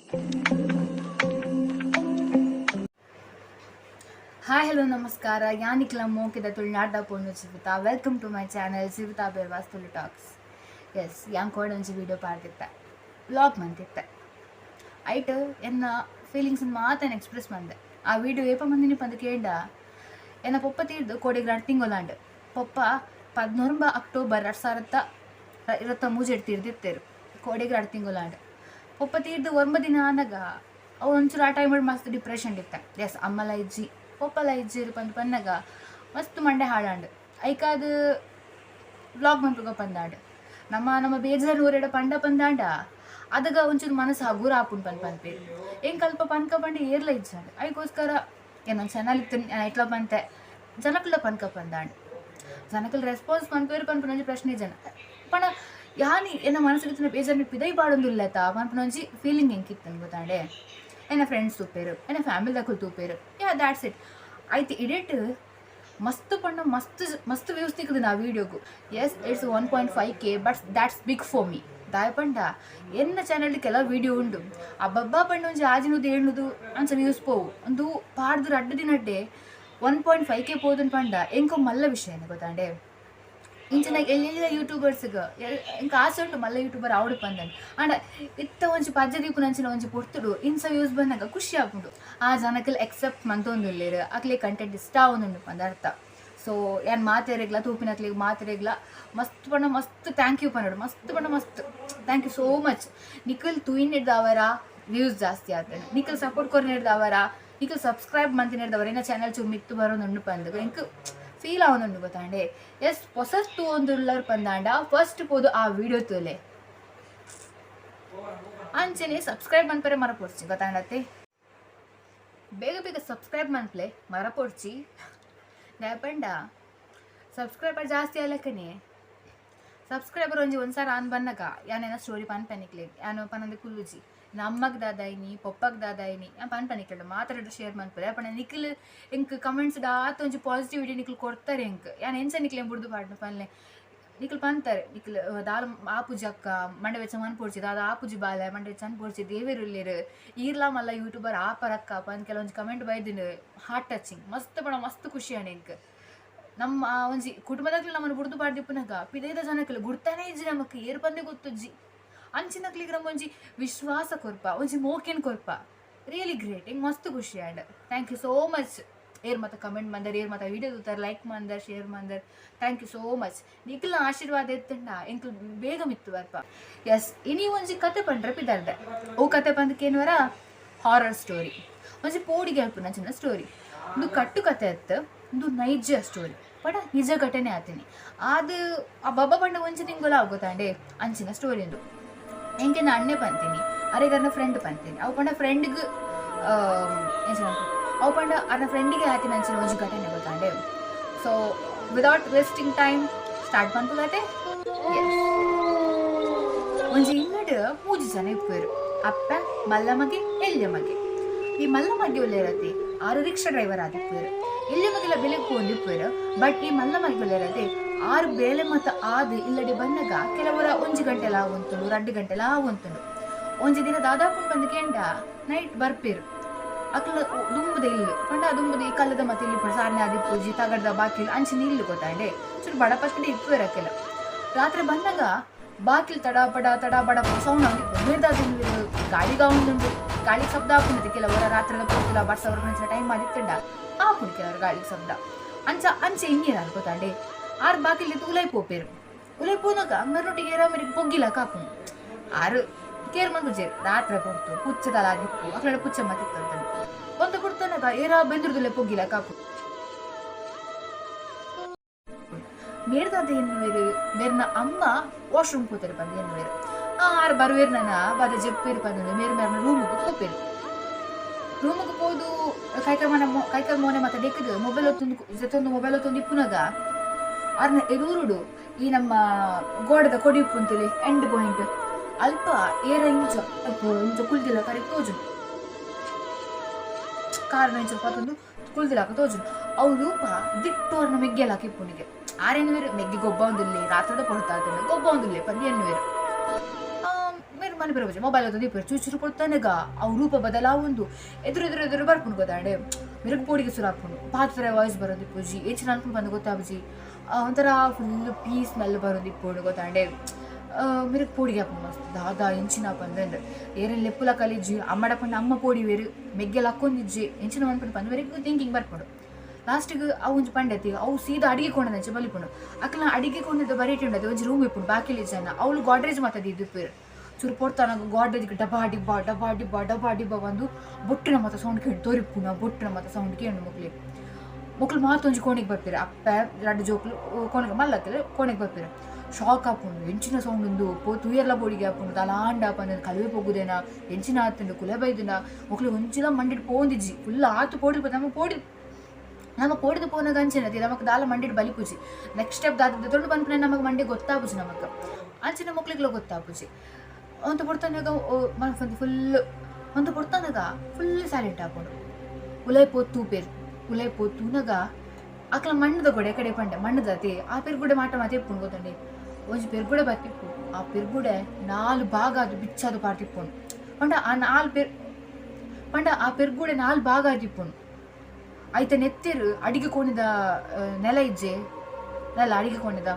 Hi hello ನಮಸ್ಕಾರ ಯಾನಿಕ್ಲ ಮೋಕಿದ ತುಳುನಾಡ phone ಸಿಗುತ್ತಾ ವೆಲ್ಕಮ್ ಟು ಮೈ ಚಾನಲ್ ಸಿಗುತ್ತಾ ಬೇರ್ವಾಸ್ ತುಳು ಟಾಕ್ಸ್. ಎಸ್ ಯಾಂಗ್ ಕೋಡ್ ಒಂಜಿ ವೀಡಿಯೋ ಪಾಡ್ತಿತ್ತೆ ವ್ಲಾಗ್ ಮಂತಿತ್ತೆ ಐಟ್ ಎನ್ನ ಫೀಲಿಂಗ್ಸ್ ಮಾತೇನು ಎಕ್ಸ್ಪ್ರೆಸ್ ಮಂದೆ. ಆ ವಿಡಿಯೋ ಏಪ ಮಂದಿನಿ ಪಂದು ಕೇಂಡ ಎನ್ನ ಪೊಪ್ಪ ತೀರ್ದು ಕೋಡಿಗೆ ರಟ್ಟಿಂಗೊಲಾಂಡ್ ಪೊಪ್ಪ 14 ಅಕ್ಟೋಬರ್ 2023 ತೀರ್ದಿತ್ತೇರು ಕೋಡಿಗೆ ರಡ್ತಿಂಗೊಲಾಂಡ್ ಪೊಪ್ಪ ತೀರ್ದು 9 ದಿನ ಆನಾಗ ಅವು ಒಂಚೂರು ಆ ಟೈಮ್ ಮಸ್ತ್ ಡಿಪ್ರೆಷನ್ ಇತ್ತೆ. ಎಸ್ ಅಮ್ಮಲ ಇಜ್ಜಿ ಪೊಪ್ಪಲ ಇಜ್ಜಿರು ಪನ್ನಾಗ ಮಸ್ತ್ ಮಂಡೆ ಹಾಡಾಂಡು ಐಕಾದು ವ್ಲಾಗ್ ಮಂತ್ಗ ಪಂದಾಂಡು ನಮ್ಮ ಬೇಜಾರು ಊರೆಡ ಪಂಡ ಪಂದಾಂಡ ಅದಾಗ ಒಂಚೂರು ಮನಸ್ಸು ಹಗುರ ಆಪುಂಡು ಪನ್ಪೇರು ಏನು ಕಲ್ಪ ಪನ್ಕ ಪಂಡ ಏರ್ಲ ಇಜ್ಜಾಂಡು ಅದಕ್ಕೋಸ್ಕರ ಏನೊಂದು ಚಾನಲ್ ಇತ್ತು ಇಟ್ಲ ಪಂತೆ ಜನಕಲ್ಲ ಪನ್ಕ ಪಂದಾಂಡು ಜನಕಲ್ ರೆಸ್ಪಾನ್ಸ್ ಪನ್ಪೇರು ಪನ್ಪುನೊಂಜಿ ಪ್ರಶ್ನೆ ಜನ ಪಣ ಯಾನಿ ಎನ್ನ ಮನಸ್ಸಿಗೆ ಬೇಜಾರು ಪಿದೈ ಪಾಡೊಂದಿಲ್ಲತ ಪನ್ಪುನೊಂಜಿ ಫೀಲಿಂಗ್ ಹೆಂಗಿತ್ತು ಗೊತ್ತಾಂಡೆ. ಎನ್ನ ಫ್ರೆಂಡ್ಸ್ ತೂಪೇರು ಎನ್ನ ಫ್ಯಾಮಿಲಿದಾಕುಲು ತೂಪೇರು ಯಾ ದ್ಯಾಟ್ಸ್ ಇಟ್ ಆಯ್ತು ಇಡಿಟ್ ಮಸ್ತ್ ಪಂಡ ಮಸ್ತ್ ವ್ಯೂಸ್ ತಿಕ್ಕದು ನಾ ವೀಡಿಯೋಗು. Yes it's 1.5K but that's big for me ದಾಯ ಪಂಡ ಎನ್ನ ಚಾನಲ್ ಕೆಲವು ವೀಡಿಯೋ ಉಂಡು ಅಬ್ಬಬ್ಬಾ ಪಂಡ ಒಂಜಿ ಆಜಿನುದು ಏಳುದು ಅಂಚ ವ್ಯೂಸ್ ಪೋವು ಒಂದು ಪಾಡ್ದು ಅಡ್ಡ ದಿನಡ್ಡೆ 1.5K ಪೋದನ್ ಪಂಡ ಎಂಕೊ ಮಲ್ಲ ವಿಷಯನ ಗೊತ್ತಾಂಡೆ. ಇಂಚಿನ ಎಲ್ಲ ಯೂಟ್ಯೂಬರ್ಸ್ಗೆ ಇಂಕ ಆಸೆ ಉಂಟು ಮಲ್ಲ ಯೂಟ್ಯೂಬರ್ ಆವಡು ಪಂದನ್ ಅಂಡ ಇತ್ತ ಒಂಚು ಪಜ್ಜದೀಪು ನಂಚಿನ ಒಂಚು ಪೊರ್ತುಡು ಇನ್ಸ ವ್ಯೂಸ್ ಬಂದಾಗ ಖುಷಿ ಆಗ್ಬಿಡು ಆ ಜನಕ್ಕಲ್ಲಿ ಎಕ್ಸೆಪ್ಟ್ ಮಂತೊಂದುಲ್ಲೇರು ಅಕ್ಲೆ ಕಂಟೆಂಟ್ ಇಷ್ಟ ಆವೊಂದುಂಡು ಪಂದ ಅರ್ಥ. ಸೊ ಏನು ಮಾತೆರೆಗ್ಲ ತೂಪಿನಕ್ಲಿಗೆ ಮಾತೆರೆಗ್ಲ ಮಸ್ತ್ ಪಂಡ ಮಸ್ತ್ ಥ್ಯಾಂಕ್ ಯು ಪನ್ನಡು ಮಸ್ತ್ ಪಂಡ ಮಸ್ತ್ ಥ್ಯಾಂಕ್ ಯು ಸೋ ಮಚ್. ನಿಖಲ್ ತೂಯಿನ್ ಹಿಡ್ದವರ ವ್ಯೂಸ್ ಜಾಸ್ತಿ ಆಗ್ತದೆ, ನಿಖಲ್ ಸಪೋರ್ಟ್ ಕೊರ್ ಹಿಡ್ದವರ ನಿಖಲ್ ಸಬ್ಸ್ಕ್ರೈಬ್ ಮಂತಿನ ಹಿಡ್ದವರ ಏನ ಚಾನಲ್ ಚೂ ಮಿತ್ತು ಬರೋದುಂಡು ಪಂದು ಎಂಕ್ ಫೀಲ್ ಆವೊಂದುಂಡು ಗೊತ್ತಾಂಡೆ. ಎಸ್ ಹೊಸತ್ತು ಒಂದುಳ್ಳರ್ ಪಂದಾಂಡ ಫಸ್ಟ್ ಪೋದು ಆ ವಿಡಿಯೋ ತೋಲೆ ಅಂಚನೆ ಸಬ್ಸ್ಕ್ರೈಬ್ ಮನ್ಪರೆ ಮರಪೊಡ್ಚಿ ಗೊತ್ತಾಂಡತ್ತೆ ಬೇಗ ಬೇಗ ಸಬ್ಸ್ಕ್ರೈಬ್ ಮನ್ಪ್ಲೆ ಮರಪೊಡ್ಚಿ ಪಂಡ ಸಬ್ಸ್ಕ್ರೈಬರ್ ಜಾಸ್ತಿ ಅಲ್ಲಕ್ಕನೆ ಸಬ್ಸ್ಕ್ರೈಬರ್ ಒಂದ್ಸಾರ ಆನ್ ಬನ್ನಗ ಯಾನೇನ ಸ್ಟೋರಿ ಪನ್ಪನಿಕ್ಲೆ ಯಾನು ಪನಂದು ಕುಲುಜಿ ನಮ್ಮಗ್ ದಾದಾಯಿನಿ ಪೊಪ್ಪಗ್ ದಾದಾಯಿನಿ ಯಾನ್ ಪನ್ಪನಿಕ್ಲೆ ಮಾತಾಡೋದು ಶೇರ್ ಮನ್ಪರೆ ಪಣ ನಿಖಿಲ್ ಎಂಕ್ ಕಮೆಂಟ್ಸ್ ದಾತ ಒಂಜಿ ಪಾಸಿಟಿವಿಟಿ ನಿಖಿಲ್ ಕೊಡ್ತಾರೆ ಎಂಕ್ ಯಾನ್ ಎಂಚ ನಿಖಿಲ್ ಬುಡ್ದು ಪಾಡ್ನು ಪನ್ಲೆ ನಿಖಿಲ್ ಪಂತಾರೆ ನಿಖಿಲ್ ದಾಲ ಆಪುಜಿ ಅಕ್ಕ ಮಂಡೆ ವೆಚ್ಚ ಮನ್ಪೊಡ್ಚಿ ದಾದ ಆಪುಜಿ ಬಾಲೆ ಮಂಡೆ ವೆಚ್ಚ ಅನ್ಪೊಡ್ಚಿ ದೇವೇರುಲ್ಲೇರು ಈರ್ಲಾ ಮಲ್ಲ ಯೂಟ್ಯೂಬರ್ ಆಪರಕ್ಕ ಪಂದ್ ಕೆಲವೊಂಜಿ ಕಮೆಂಟ್ ಬೈದಿನ ಹಾರ್ಟ್ ಟಚಿಂಗ್ ಮಸ್ತ್ ಪಣ ಮಸ್ತ್ ಖುಷಿ ಅಣ್ಣ ಎಂಕ್ ನಮ್ಮ ಒಂಜಿ ಕುಟುಂಬದಾಗ್ಲಿ ನಮ್ಮನ್ನು ಬುಡ್ದು ಪಾಡ್ದಿಪ್ಪನಾಗ ಪಿದೈದ ಜನಕ್ಕಲ್ಲ ಗುಡ್ತಾನೆ ಇಜ್ಜಿ ನಮಕ್ ಏರ್ ಪಂದೆ ಗೊತ್ತಜ್ಜಿ ಅಂಚಿನಕ್ಲಿಗೆ ನಮ್ಗೆ ಒಂಜಿ ವಿಶ್ವಾಸ ಕೊರ್ಪ ಒಂಜಿ ಮೋಕೆನ್ ಕೊರ್ಪ ರಿಯಲಿ ಗ್ರೇಟ್ ಎಂಗ್ ಮಸ್ತ್ ಖುಷಿ and thank you so much. ಏರ್ ಮತ್ತೆ ಕಮೆಂಟ್ ಮಂದರ್ ಏರ್ ಮತ್ತೆ ವಿಡಿಯೋ ತೂತಾರೆ ಲೈಕ್ ಮಂದರ್ ಶೇರ್ ಮಂದರ್ ಥ್ಯಾಂಕ್ ಯು ಸೋ ಮಚ್. ನಿಖಿಲ್ ಆಶೀರ್ವಾದ ಎತ್ತಂಡ ಎಂಕ್ಲು ಬೇಗ ಮಿತ್ತು ಬರ್ಪ. ಎಸ್ ಇನಿ ಒಂಜಿ ಕತೆ ಪಂಡ್ರೆ ಪಿದಾರ್ದೆ ಓ ಕತೆ ಪಂದಕ್ಕೇನುವರ ಹಾರರ್ ಸ್ಟೋರಿ ಒಂಜಿ ಪೋಡಿಗೆ ಅಲ್ಪ ನಂಚಿನ ಸ್ಟೋರಿ ಒಂದು ಕಟ್ಟು ಕತೆ ಎತ್ತು ಒಂದು ನೈಜ ಸ್ಟೋರಿ ಪಡ ನಿಜ ಘಟನೆ ಆತೀನಿ ಅದು ಆ ಬಬ್ಬ ಪಂಡ ಒಂಚಿ ತಿಂಗಳ ಆಗೋತಾಂಡೆ ಅಂಚಿನ ಸ್ಟೋರಿ ಒಂದು ಎಂಕೆ ನಾ ಅಣ್ಣೆ ಪಂತೀನಿ ಅರೆಗರ್ನ ಫ್ರೆಂಡ್ ಪಂತೀನಿ ಅವು ಪಂಡ ಫ್ರೆಂಡ್ಗೆ ಅವು ಪಂಡ ಅರ್ನ ಫ್ರೆಂಡಿಗೆ ಆಯ್ತು ಅಂಚಿನ ಒಂಜಿ ಘಟನೆ ಗೊತ್ತಾಂಡೆ. So without wasting time start ಬಂತು ಕತೆ. ಒಂಜಿ ಇನ್ನಡು 3 ಜನ ಇಪ್ಪರು ಅಪ್ಪ ಮಲ್ಲಮಗೆ ಎಲ್ಯಮಗೆ. ಈ ಮಲ್ಲಮಗೆ ಒಳ್ಳೆರತ್ತೆ 6 ರಿಕ್ಷಾ ಡ್ರೈವರ್ ಆದಿಪ್ಪರು ಎಲ್ಯಮಗೆಲ್ಲ ಬೆಲೆಗೆ ಹೋಗಿಪ್ಪರು ಬಟ್ ಈ ಮಲ್ಲಮಗೆ ಒಳ್ಳೆರತ್ತೆ 6 ಬೇಲೆ ಮತ್ತು ಆದು ಇಲ್ಲಡೆ ಬಂದಾಗ ಕೆಲವರ 1 ಗಂಟೆಲ ಆಗುಂತುಂಡು 2 ಗಂಟೆಲ ಆಗುಂತುಂಡು. ಒಂಜಿ ದಿನ ದಾದಾಪುಂಡು ಬಂದು ಕೆಂಡ ನೈಟ್ ಬರ್ಪೇರು ಅಕ್ಲ ದುಂಬುದ ಇಲ್ಲು ಪಂಡ ದುಂಬುದ ಈ ಕಲ್ಲದ ಮತ್ತೆ ಇಲ್ಲಿ ಸಾರ್ನೆ ಆದಿಪ್ಪುಜಿ ತಗಡ್ದ ಬಾಕಿಲ್ ಅಂಚಿನ ಇಲ್ಲು ಗೊತ್ತಾಂಡೆ ಚೂರು ಬಡಪತ್ತಿಡೆ ಇಪ್ಪೇರು ಅಕ್ಕೆಲ್ಲ ರಾತ್ರಿ ಬಂದಾಗ ಬಾಕಿಲ್ ತಡ ಸೌಂಡ್ ಆಗಿತ್ತು ಮೇದಾದ ಗಾಳಿಗೆ ಆಗುಂದುಂಡು ಗಾಳಿಗೆ ಶಬ್ದ ಹಾಕುಂಡಿದೆ ಕೆಲವರ ರಾತ್ರಿದ ಪೋತಿಲ್ಲ ಬರ್ಸವ್ರ ಮಂಚಿನ ಟೈಮ್ ಮಾಡಿತ್ತಂಡ ಹಾಕುಂಡು ಕೆಲವರು ಗಾಳಿಗೆ ಶಬ್ದ ಅಂಚೆ ಹಿಂಗೇನಾರು ಗೊತ್ತಾಂಡೆ 6 ಬಾಕಿಲ್ ಉಲೈ ಪೋಪೇರು ಉಲೈ ಪೋನಾಗ ಅಂಗನೊಟ್ಟಿಗೆ ಏರಾಮರಿಗೆ ಪೊಗ್ಗಿಲ ಕಾಪು 6 ಕೇರ್ ಮಂದುಜೇರು ರಾತ್ರಿ ಕೊಡ್ತು ಪುಚ್ಚದಲ ಆಗಿತ್ತು ಅಕಡೆ ಪುಚ್ಚ ಮತ್ತಿತ್ತು ಒಂದು ಕೊಡ್ತಾನಾಗ ಏರಾ ಬೆಂದ್ರದುಲೆ ಪೊಗ್ಗಿಲ ಕಾಪು ಮೇರ್ದಾದ ಎನ್ನುವೇರು ಮೇರ್ನ ಅಮ್ಮ ವಾಶ್ರೂಮ್ ಕೂತರು ಬಂದು ಎನ್ನುವೇರು 6 ಬರುವೇರು ನನ್ನ ಬದ ಜಪ್ಪೇರು ಬಂದು ಮೇರ್ನ ರೂಮಿಗೆ ಹೋಗ್ಪೇರು ರೂಮಿಗೆ ಹೋದು ಕೈಕರ್ ಮೋನೆ ಮತ್ತೆ ಡೆಕ್ಕದು ಮೊಬೈಲ್ ಹೊತ್ತೊಂದು ಇಪ್ಪುನಾಗ ಅರ್ನ ಎದುರುಡು ಈ ನಮ್ಮ ಗೋಡದ ಕೊಡಿ ಉಪ್ಪುಂತಲಿ ಎಂಡ್ ಪಾಯಿಂಟ್ ಅಲ್ಪ ಏರ ಇಂಚ ಕುಲ್ದಿಲ್ಲ ಕರೆ ತೋಜು ಕಾರಣ ಇಂಚ ಪತ್ತೊಂದು ಕುಲ್ದಿಲಾಕ ತೋಜು ಅವು ರೂಪ ದಿಟ್ಟೋರ್ನ ಮೆಗ್ಗೆಲ್ಲ ಕಿಪ್ಪುನಿಗೆ ಆರೇನುವೇರು ಮೆಗ್ಗೆ ಗೊಬ್ಬ ಒಂದಿಲ್ಲ ರಾತ್ರದ ಕೊಡ್ತಾ ಗೊಬ್ಬ ಒಂದಿಲ್ಲ ಪಂದಿ ಎನ್ನುವೇರು ಮೇರು ಚಾಟಿಂಗ್ ಮನೆ ಬರಬಹುದು ಮೊಬೈಲ್ ಅದು ದೀಪ ಚೂಚೂರು ಕೊಡ್ತಾನೆಗ ಅವು ರೂಪ ಬದಲಾವೊಂದು ಎದುರು ಬರ್ಕೊಂಡು ಗೊತ್ತಾಡೆ ಮಿರಗ್ ಪೋಡಿಗೆ ಸುರು ಹಾಕೊಂಡು ಪಾತ್ರ ವಾಯ್ಸ್ ಬರೋದು ಪೂಜಿ ಹೆಚ್ಚಿನ ಅನ್ಕೊಂಡು ಬಂದು ಗೊತ್ತಾಬುಜಿ ಒಂಥರ ಫುಲ್ ಪೀಸ್ ಸ್ಮೆಲ್ ಬರೋದು ಇಪ್ಪೋಡು ಗೊತ್ತಾಂಡೆ ಮಿರಗ್ ಪೋಡಿಗೆ ಹಾಕೊಂಡು ಮಸ್ತ್ ದಾದಾ ಎಂಚಿನ ಪಂದ್ರೆ ಏರೇನು ಲೆಪ್ಪುಲ ಕಲಿಜ್ಜಿ ಅಮ್ಮಡ ಪಂಡ ಅಮ್ಮ ಪೋಡಿ ಬೇರು ಮೆಗ್ಗೆಲ್ಲ ಹಾಕೊಂಡಿಜ್ಜಿ ಎಂಚಿನ ಅನ್ಕೊಂಡು ಬಂದು ಬೇರೆ ಥಿಂಕಿಂಗ್ ಬರ್ಕೊಂಡು ಲಾಸ್ಟಿಗೆ ಅವು ಒಂಚು ಪಂಡತಿ ಅವು ಸೀದಾ ಅಡಿಗೆ ಕೊಂಡಂಚೆ ಬಲಿಪುಂಡು ಅಕ್ಕಲ ಅಡಿಗೆ ಕೊಂಡದ್ದು ಬರೀಟ್ ಉಂಡದು ಒಂಚು ರೂಮ್ ಇಪ್ಪುಂಡು ಬಾಕಿಲಿ ಜನ ಅವಳು ಗಾಡ್ರೇಜ್ ಮಾತದಿ ಇದು ಪೇರು ಚೂರು ಕೊಡ್ತಾನ ಗಾಡ್ರೇಜ್ಗೆ ಡಬಾ ಡಿಬ್ಬ ಬಂದು ಬೊಟ್ಟಿನ ಮತ ಸೌಂಡ್ ಕೇಳಿ ತೋರಿಪುಣ ಬೊಟ್ಟಿನ ಮತ ಸೌಂಡ್ ಕೇಳು ಮಕ್ಳು ಮಾತೊಂಜಿ ಕೋಣೆಗೆ ಬರ್ತೀರ ಅಪ್ಪ ಎರಡು ಜೋಕ್ಲು ಕೋಣೆಗೆ ಮಲ್ಲತ್ತಿಲ್ಲ ಕೋಣೆಗೆ ಬರ್ತೀರ ಶಾಕ್ ಹಾಕೊಂಡು ಎಂಚಿನ ಸೌಂಡ್ ಒಂದು ತೂಯರ್ಲ ಬೋಡಿಗೆ ಹಾಕೊಂಡು ತಲಾಂಡ ಹಾಪಂದ ಕಲವೆ ಪೋಗುದೇನ ಎಂಚಿನ ಆತಂಡು ಕುಲೆ ಬೈದಿನ ಮಕ್ಳು ಒಂಚಿಲ ಮಂಡಿಟ್ಟು ಪೋಂದಿಜ್ಜಿ ಫುಲ್ ಆತು ಪೋಡಿ ನಮ್ಮ ಪೋಡಿದು ಪೋನಾಗ ಅಂಚಿನತಿ ನಮಗೆ ದಾಲ ಮಂಡಿಟ್ಟು ಬಲಿಪುಜಿ ನೆಕ್ಸ್ಟ್ ಸ್ಟೆಪ್ ದಾದ ತೊಂಡು ಬಂದ್ಪನೆ ನಮಗೆ ಮಂಡಿ ಗೊತ್ತಾಪುಜಿ ನಮಗೆ ಅಂಚಿನ ಮಕ್ಳಿಗೆ ಗೊತ್ತಾಪುಜಿ ಅಂತ ಪಡ್ತಾನಾಗ ಫುಲ್ ಅಂತ ಪಡ್ತಾನಾಗ ಫುಲ್ ಸೈಲೆಂಟ್ ಹಾಕೊಂಡು ಉಲೈ ಪೋತೂನಾಗ ಅಕ್ಲ ಮಣ್ಣದ ಗೊಡೆ ಕಡೆ ಪಂಡೆ ಮಣ್ಣದತಿ ಆ ಪೆರ್ಗುಡೆ ಮಾಟ ಮಾತೆ ಇಪ್ಪುಂಡು ಗೊತ್ತಂಡಿ ಒಂಜಿ ಪೆರ್ಗುಡೆ ಬತ್ತಿಪ್ಪು ಆ ಪೆರ್ಗುಡೆ 4 ಭಾಗ ಅದು ಬಿಚ್ಚದು ಪಾಟಿಪ್ಪುಂಡು ಪಂಡ ಆ ಪೆರ್ಗುಡೆ 4 ಭಾಗ ಆದಿಪ್ಪುಂಡು ಆಯ್ತ ನೆತ್ತಿರು ಅಡಿಗೆ ಕೋಣಿದ ನೆಲ ಇಜ್ಜೆ ನೆಲ ಅಡಿಗೆ ಕೋಣಿದ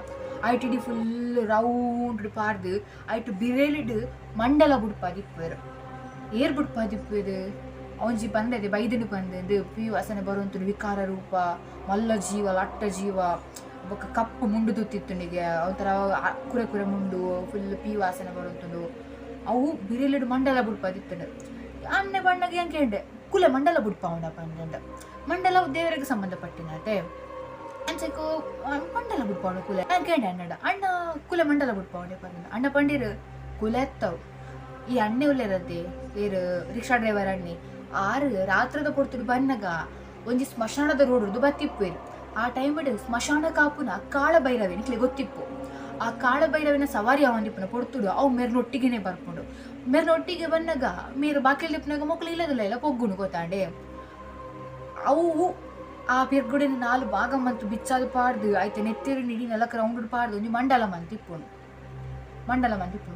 ಐಟಿಡಿ ಫುಲ್ ರೌಂಡ್ ಪಾರ್ದು ಐಟು ಬಿರೇಲಿಡ್ ಮಂಡಲ ಬುಡ್ಪಾದಿಪ್ಪರು ಏರ್ ಬುಡ್ಪಾದಿಪ್ಪದು ಅವನ್ಜಿ ಬಂದದೆ ಬೈದನು ಬಂದು ಪಿ ವಾಸನೆ ಬರುವಂತ ವಿಕಾರ ರೂಪ ಮಲ್ಲ ಜೀವ ಲಟ್ಟ ಜೀವ ಬೊಕ್ಕ ಕಪ್ಪು ಮುಂಡು ತುತ್ತಿತ್ತುನಿಗೆ ಒಂಥರ ಕುರೆ ಮುಂಡು ಫುಲ್ ಪಿ ವಾಸನೆ ಬರುವಂತುಂಡು ಅವು ಬಿರಿಲಿಡ್ ಮಂಡಲ ಬುಡ್ಪಾದಿತ್ತಂಡು ಅನ್ನೆ ಬಣ್ಣಗೆ ಹೆಂಗೆ ಕೇಂಡೆ ಕುಲೆ ಮಂಡಲ ಬುಡ್ಪ ಉಂಡಪ್ಪ ಅಂದ ಮಂಡಲ ದೇವರಿಗೆ ಸಂಬಂಧಪಟ್ಟಿನತೆ ಅಂಚೆಕು ಮಂಡಲ ಬುಡ್ಪಾವಣ ಕುಲೆ ಕೇಂಡೆ ಅಣ್ಣ ಕುಲೆ ಮಂಡಲ ಬುಡ್ಪಾವಣೆ ಪಂದ ಅಣ್ಣ ಪಂಡಿರು ಕುಲೆ ಎತ್ತವು ಈ ಅಣ್ಣೆ ಉಲ್ಲೇರತ್ತೆ ಏರು ರಿಕ್ಷಾ ಡ್ರೈವರ್ ಅಣ್ಣಿ ಆರು ರಾತ್ರದ ಪೊಡ್ತುಡು ಬನ್ನಗ ಒಂಜಿ ಸ್ಮಶಾನದ ರೋಡ್ದು ಬತ್ತಿಪ್ಪೇರು ಆ ಟೈಮಡ್ ಸ್ಮಶಾನ ಕಾಪುನ ಕಾಳ ಭೈರವೆ ನಿಕ್ಲೆ ಗೊತ್ತಿಪ್ಪು ಆ ಕಾಳ ಭೈರವಿನ ಸವಾರಿ ಅವಂದಿಪ್ಪನ ಪೊಡ್ತುಡು ಅವು ಮೇರ್ನೊಟ್ಟಿಗೆನೆ ಬರ್ಕೊಂಡು ಮೇರ್ನೊಟ್ಟಿಗೆ ಬನ್ನಗ ಮೇರು ಬಾಕಿಲ್ ದಿಪ್ಪನಾಗ ಮಕ್ಳು ಇಲ್ಲದಲ್ಲ ಎಲ್ಲ ಪೊಗ್ಗುನು ಗೊತ್ತಾಂಡೆ ಅವು ಆ ಪೆರ್ಗುಡಿನ 4 ಭಾಗ ಮಂತು ಬಿಚ್ಚಾದು ಪಾಡ್ದು ಆಯ್ತು ನೆತ್ತಿರು ನಿಡಿ ನೆಲಕ್ಕೆ ರೌಂಡ್ ಪಾಡ್ದು ಒಂಜಿ ಮಂಡಲ ಮಂತಿಪ್ಪುಂಡು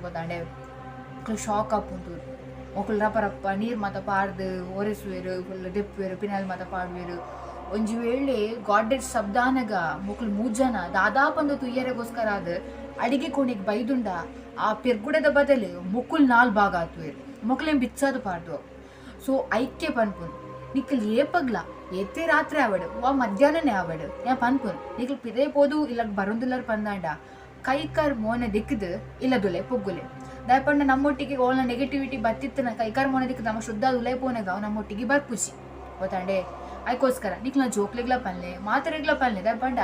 ಗೊತ್ತಾಂಡೆ ಮಕ್ಳು ಶಾಕ್ ಆಪುಂಟು ಮಕ್ಳು ರಪ್ಪ ನೀರು ಮಾತ ಪಾಡ್ದು ಒರೆಸುವೆರು ಫುಲ್ ದೆಪ್ಪುವೆರು ಪಿನಾಲ್ ಮಾತ ಪಾಡುವೆರು ಒಂಜಿ ವೇಳೆ ಗಾಡ್ರೇಜ್ ಶಬ್ದಾನಗ ಮಕ್ಳು 3 ಜನ ದಾದಾಪಂದು ತುಯ್ಯರೆಗೋಸ್ಕರ ಅದು ಅಡಿಗೆ ಕೋಣಿಗೆ ಬೈದುಂಡ ಆ ಪೆರ್ಗುಡದ ಬದಲು ಮುಕ್ಕುಲ್ 4 ಭಾಗ ಆತುವೆರು ಮಕ್ಳೇನು ಬಿಚ್ಚದು ಪಾಡ್ದು ಸೊ ಐಕ್ಯ ಪನ್ಪುನ್ ನಿಕ್ಕಲ್ ಏಪಗ್ಲ ಎತ್ತೆ ರಾತ್ರಿ ಆವಡು ಮಧ್ಯಾಹ್ನನೇ ಆವಡು ಯಾ ಪನ್ಪುನ್ ನಿಕ್ಕಲ್ ಪಿದೇ ಪೋದು ಇಲ್ಲ ಬರೋದಿಲ್ಲರು ಪಂದಾಂಡ ಕೈಕಾರ್ ಮೋನೆ ದಿಕ್ಕದು ಇಲ್ಲದುಲೆ ಪೊಗ್ಗುಲೆ ದಯಪಂಡ ನಮ್ಮೊಟ್ಟಿಗೆ ಓಲ್ನ ನೆಗೆಟಿವಿಟಿ ಬತ್ತಿತ್ತನ ಕೈಕಾರ್ ಮೋನೆ ದಿಕ್ಕದು ನಮ್ಮ ಶುದ್ಧ ಉಲೆ ಪೋನಾಗ ನಮ್ಮೊಟ್ಟಿಗೆ ಬರ್ಪುಜಿ ಗೊತ್ತಾಂಡೆ ಅದಕ್ಕೋಸ್ಕರ ನಿಕ್ಲ ಜೋಕ್ಲೆಗ್ಲ ಪಲ್ಲೆ ಮಾತರೆಗ್ಲ ಪಲ್ಲೆ ದಯಪಂಡ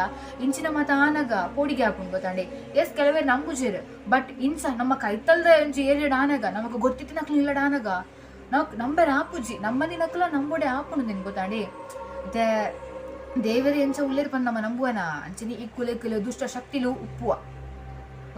ಇಂಚಿನ ಮಾತ ಆನಾಗ ಪೋಡಿಗೆ ಹಾಕೊಂಡು ಗೊತ್ತಾಂಡೆ ಎಸ್ ಕೆಲವೇ ನಂಬುಜೇರು ಬಟ್ ಇನ್ಸ ನಮ್ಮ ಕೈತಲ್ದ ಒಂಜಿ ಏರಿಯಡ್ ಆನಾಗ ನಮಗೆ ಗೊತ್ತಿತ್ತು ನಕ್ಲು ಇಲ್ಲಡ ಆನಾಗ ನಾವು ನಂಬರ್ ಆಪುಜಿ ನಮ್ಮದಿ ನಕ್ಲ ನಂಬೋಡೆ ಆಪುಣು ನಿನ್ ಗೊತ್ತಾಂಡೆ ದೇವರಿ ಎಂಚ ಉಳ್ಳೇರು ಪಂದ ನಮ್ಮ ನಂಬುವನ ಅಂಚಿನಿ ಈ ಕುಲೆ ದುಷ್ಟ ಶಕ್ತಿಲು ಉಪ್ಪುವ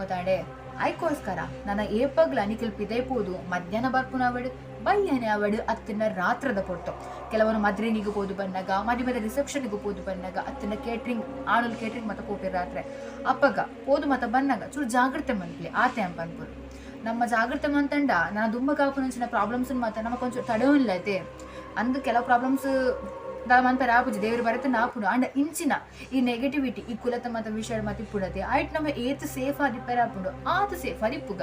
ಗೊತ್ತಾಂಡೆ ಅದಕ್ಕೋಸ್ಕರ ನನ್ನ ಏಪಗ್ಲ ನಿಖಿಲ್ ಪಿದೈಪೋದು ಮಧ್ಯಾಹ್ನ ಬರ್ಪುನ ಅವಡು ಬಯ್ಯನೆ ಅವಡು ಅತ್ತಿನ ರಾತ್ರದ ಪೊಡ್ತು ಕೆಲವರು ಮದ್ರೆನಿಗೂ ಪೋದು ಬನ್ನಾಗ ಮದುವೆದ ರಿಸೆಪ್ಷನ್ಗೂ ಪೋದು ಬನ್ನಾಗ ಅತ್ತಿನ ಕೇಟ್ರಿಂಗ್ ಆಣುಲ್ ಕೇಟ್ರಿಂಗ್ ಮತ ಪೋಪಿರ ರಾತ್ರಿ ಅಪ್ಪಗ ಪೋದು ಮತ ಬನ್ನಾಗ ಚೂರು ಜಾಗ್ರತೆ ಮನ್ಪ್ಲಿ ಆತೆ ಅನ್ಪನ್ಪುರು ನಮ್ಮ ಜಾಗ್ರತೆ ಮಂತಂಡ ನಾನು ದುಂಬ ಕಾಪುನಂಚಿನ ಪ್ರಾಬ್ಲಮ್ಸ್ ಮಾತ ನಮಗೆ ಕೊಂಚ ತಡೆಯಿಲ್ಲ ಐತೆ ಅಂದು ಕೆಲವು ಪ್ರಾಬ್ಲಮ್ಸ್ ಮಂತರ ಆಪುಜಿ ದೇವರು ಬರುತ್ತೆ ನಾಪುನು ಅಂಡ್ ಇಂಚಿನ ಈ ನೆಗೆಟಿವಿಟಿ ಈ ಕುಲತ ಮತ ವಿಷಯ ಮತ ಪುಡತೆ ಆಯ್ತು ನಮ್ಮ ಏತ್ ಸೇಫ್ ಆದಿಪ್ಪರ ಆಪುಂಡು ಆತು ಸೇಫ್ ಆದಿಪ್ಪುಗ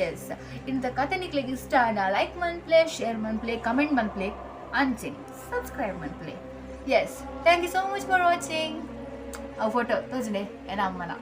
ಎಸ್ ಇಂಥ ಕತೆ ನಿಕ್ಲಿಗೆ ಇಷ್ಟ ಲೈಕ್ ಮನ್ಪ್ಲೆ ಶೇರ್ ಮನ್ಪ್ಲೆ ಕಮೆಂಟ್ ಮನ್ಪ್ಲೆ ಅಂಚಿನಿ ಸಬ್ಸ್ಕ್ರೈಬ್ ಮನ್ಪ್ಲೆ yes thank you so much for watching ಆ ಫೋಟೋ ತೋಜನೆ ಏನ ಅಮ್ಮನ